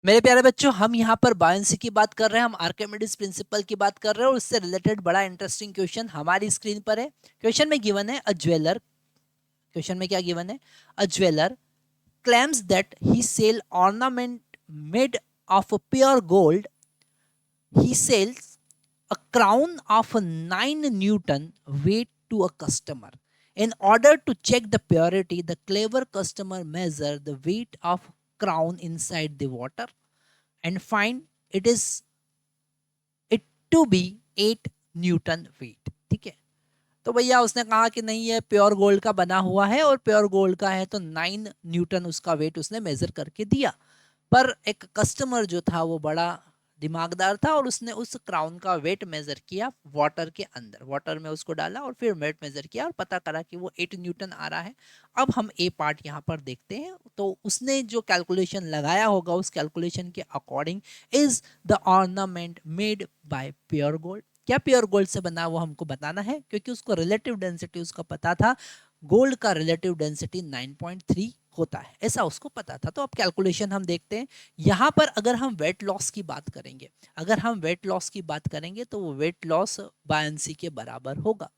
मेरे प्यारे बच्चों, हम यहाँ पर बायोन्सी की बात कर रहे हैं, हम आर्किमिडीज प्रिंसिपल की बात कर रहे हैं और उससे रिलेटेड बड़ा इंटरेस्टिंग क्वेश्चन हमारी स्क्रीन पर है। क्वेश्चन में गिवन है अ ज्वेलर, क्वेश्चन में क्या गिवन है? अ jeweller claims that he sell ornament made of pure gold. He sells a crown of 9 Newton weight to a customer. In order to check the purity, the clever customer measure the weight of crown inside the water and find it is it to be 8 Newton wait. ठीक है, तो भैया उसने कहा कि नहीं ये pure gold का बना हुआ है और प्योर गोल्ड का है, तो 9 न्यूटन उसका वेट उसने मेजर करके दिया। पर एक कस्टमर जो था वो बड़ा दिमागदार था और उसने उस क्राउन का वेट मेजर किया वाटर के अंदर, वाटर में उसको डाला और फिर वेट मेजर किया और पता करा कि वो 8 न्यूटन आ रहा है। अब हम ए पार्ट यहाँ पर देखते हैं। तो उसने जो कैलकुलेशन लगाया होगा उस कैलकुलेशन के according is the ornament made by pure gold. क्या प्योर गोल्ड से बना वो हमको बताना है, क्योंकि उसको रिलेटिव डेंसिटी उसका पता था। गोल्ड का रिलेटिव डेंसिटी 9.3 होता है, ऐसा उसको पता था। तो अब कैलकुलेशन हम देखते हैं। यहाँ पर अगर हम वेट लॉस की बात करेंगे, अगर हम वेट लॉस की बात करेंगे तो वो वेट लॉस बायंसी के बराबर होगा।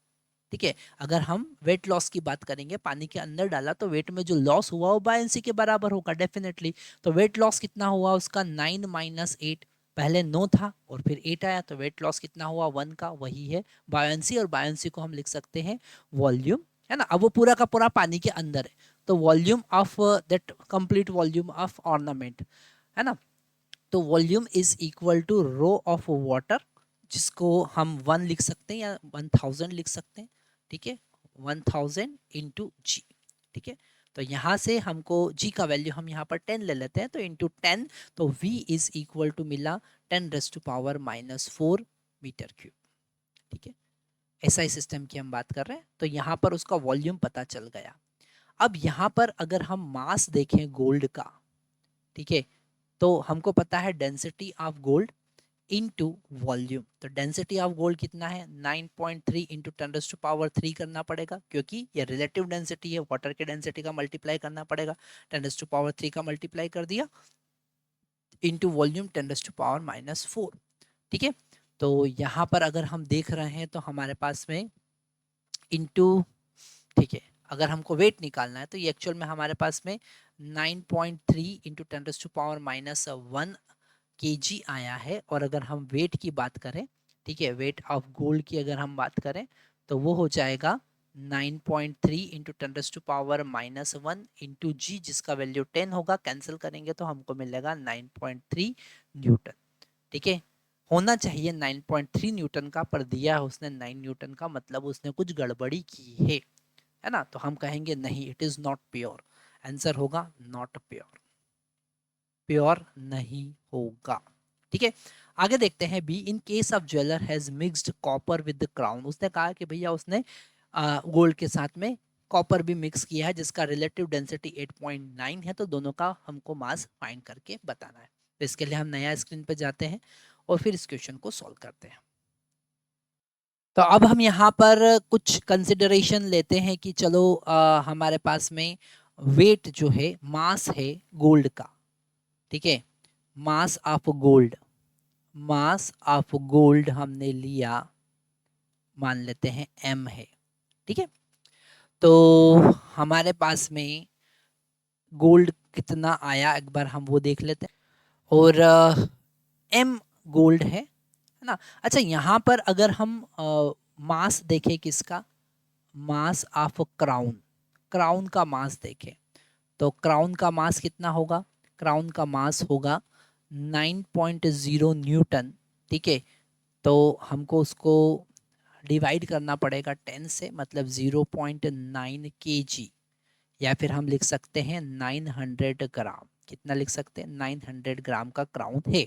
ठीक है, अगर हम वेट लॉस की बात करेंगे, पानी के अंदर डाला तो वेट में जो लॉस हुआ वो बायंसी के बराबर होगा डेफिनेटली। तो वेट लॉस कितना हुआ उसका? 9 माइनस 8, पहले 9 था और फिर 8 आया, तो वेट लॉस कितना हुआ? 1 का, वही है बायंसी। और बायंसी को हम लिख सकते हैं वॉल्यूम, है ना। अब वो पूरा का पूरा पानी के अंदर है, तो volume of that complete volume of ornament, है ना। तो volume is equal to rho of water, जिसको हम 1 लिख सकते हैं या 1000 लिख सकते हैं। ठीक है, 1000 इंटू जी। ठीक है, तो यहाँ से हमको जी का वैल्यू हम यहाँ पर 10 ले लेते हैं, तो इंटू 10, तो v इज इक्वल टू मिला 10⁻⁻⁴ मीटर क्यूब। ठीक है, एसआई सिस्टम की हम बात कर रहे हैं, तो यहाँ पर उसका वॉल्यूम पता चल गया। अब यहाँ पर अगर हम मास देखें गोल्ड का, ठीक है, तो हमको पता है density of gold into volume. तो डेंसिटी ऑफ गोल्ड कितना है? 9.3 इंटू 10⁻³ करना पड़ेगा, क्योंकि ये रिलेटिव डेंसिटी है, वाटर के डेंसिटी का मल्टीप्लाई करना पड़ेगा। 10⁻³ का मल्टीप्लाई कर दिया इंटू वॉल्यूम 10⁻⁻⁴। ठीक है, तो यहाँ पर अगर हम देख रहे हैं तो हमारे पास में इंटू, ठीक है, अगर हमको वेट निकालना है तो ये एक्चुअल में हमारे पास में 9.3 इंटू 10⁻⁻1 kg आया है। और अगर हम वेट की बात करें, ठीक है, वेट ऑफ गोल्ड की अगर हम बात करें तो वो हो जाएगा 9.3 इंटू 10⁻⁻1 इंटू जी, जिसका वैल्यू 10 होगा। कैंसिल करेंगे तो हमको मिलेगा 9.3 न्यूटन। ठीक है, होना चाहिए 9.3 न्यूटन का, पर दिया है उसने 9 न्यूटन का, मतलब उसने कुछ गड़बड़ी की है ना। तो हम कहेंगे नहीं, it is not pure. Answer होगा नॉट प्योर, प्योर नहीं होगा। ठीक है, आगे देखते हैं B. In case of jeweller has mixed copper with the crown. उसने कहा कि भैया उसने गोल्ड के साथ में कॉपर भी मिक्स किया है, जिसका रिलेटिव डेंसिटी 8.9 है। तो दोनों का हमको मास फाइंड करके बताना है। तो इसके लिए हम नया स्क्रीन पे जाते हैं और फिर इस क्वेश्चन को सॉल्व करते हैं। तो अब हम यहाँ पर कुछ कंसिडरेशन लेते हैं कि चलो हमारे पास में वेट जो है, मास है गोल्ड का। ठीक है, मास of gold, mass of gold हमने लिया, मान लेते हैं m है। ठीक है, तो हमारे पास में गोल्ड कितना आया एक बार हम वो देख लेते हैं। और m गोल्ड है ना। अच्छा, यहाँ पर अगर हम मास देखें किसका, मास ऑफ क्राउन, क्राउन का मास देखें तो क्राउन का मास कितना होगा? क्राउन का मास होगा 9.0 न्यूटन। ठीक है, तो हमको उसको डिवाइड करना पड़ेगा 10 से, मतलब 0.9 kg, या फिर हम लिख सकते हैं 900 ग्राम। कितना लिख सकते हैं? 900 ग्राम का क्राउन है।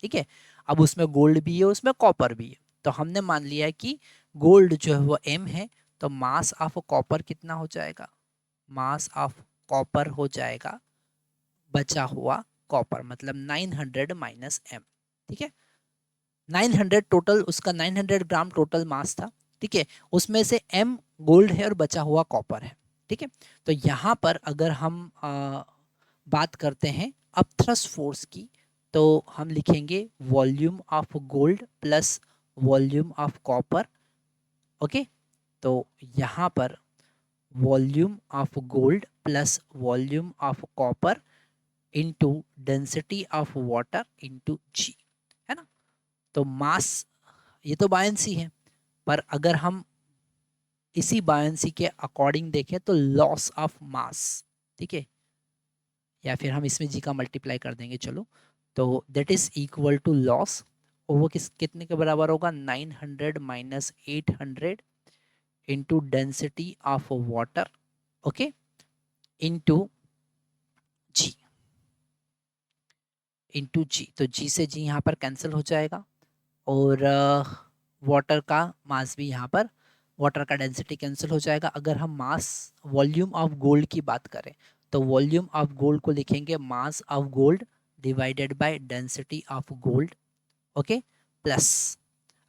ठीक है, अब उसमें गोल्ड भी है, उसमें कॉपर भी है। तो हमने मान लिया है कि गोल्ड जो है वो m है, तो मास ऑफ कॉपर कितना हो जाएगा? मास ऑफ कॉपर हो जाएगा बचा हुआ कॉपर, मतलब 900 माइनस m। ठीक है, 900 टोटल, उसका 900 ग्राम टोटल मास था। ठीक है, उसमें से m गोल्ड है और बचा हुआ कॉपर है। ठीक है, तो यहाँ पर अगर हम बात करते हैं अपथ्रस्ट फोर्स की, तो हम लिखेंगे volume of gold plus volume of copper. Okay, तो यहाँ पर volume of gold plus volume of copper into density of water into G, है ना। तो मास, ये तो बायंसी है, पर अगर हम इसी बायंसी के अकॉर्डिंग देखें तो लॉस ऑफ मास, ठीक है, या फिर हम इसमें जी का मल्टीप्लाई कर देंगे, चलो, तो that is equal to loss, और वो कितने के बराबर होगा, 900 minus 800 into density of water, okay, into G, into G. तो जी से जी यहाँ पर कैंसिल हो जाएगा, और वाटर का मास भी यहाँ पर, वाटर का डेंसिटी कैंसिल हो जाएगा। अगर हम मास वॉल्यूम ऑफ गोल्ड की बात करें तो वॉल्यूम ऑफ गोल्ड को लिखेंगे mass of gold divided by density of gold, okay, plus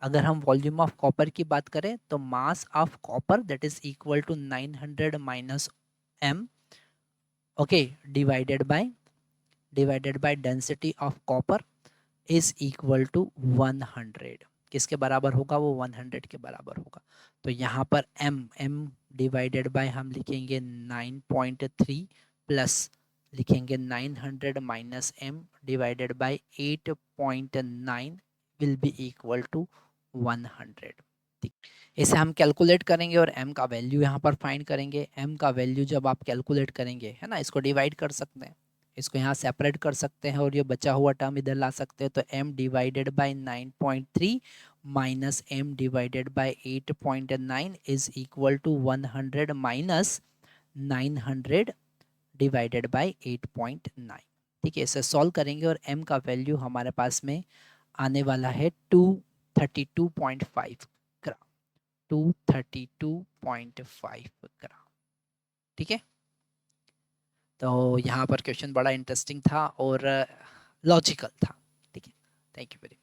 अगर हम वॉल्यूम ऑफ कॉपर की बात करें तो mass of copper that is equal to 900 minus m, okay, divided by density of copper is equal to 100। किसके बराबर होगा, वो 100 के बराबर होगा। तो यहाँ पर m डिवाइडेड बाय हम लिखेंगे 9.3 प्लस लिखेंगे 900 minus m divided by 8.9 will be equal to 100। ठीक, इसे हम कैलकुलेट करेंगे और m का वैल्यू यहाँ पर फाइंड करेंगे। m का वैल्यू जब आप कैलकुलेट करेंगे, है ना, इसको डिवाइड कर सकते हैं, इसको यहाँ सेपरेट कर सकते हैं और ये बचा हुआ टर्म इधर ला सकते हैं। तो m divided by 9.3 minus m divided by 8.9 is equal to 100 minus 900 divided by 8.9। ठीक है, इसे सॉल्व करेंगे और m का वैल्यू हमारे पास में आने वाला है 232.5 ग्राम, 232.5 ग्राम। ठीक है, तो यहाँ पर क्वेश्चन बड़ा इंटरेस्टिंग था और लॉजिकल था। ठीक है, थैंक यू वेरी मच।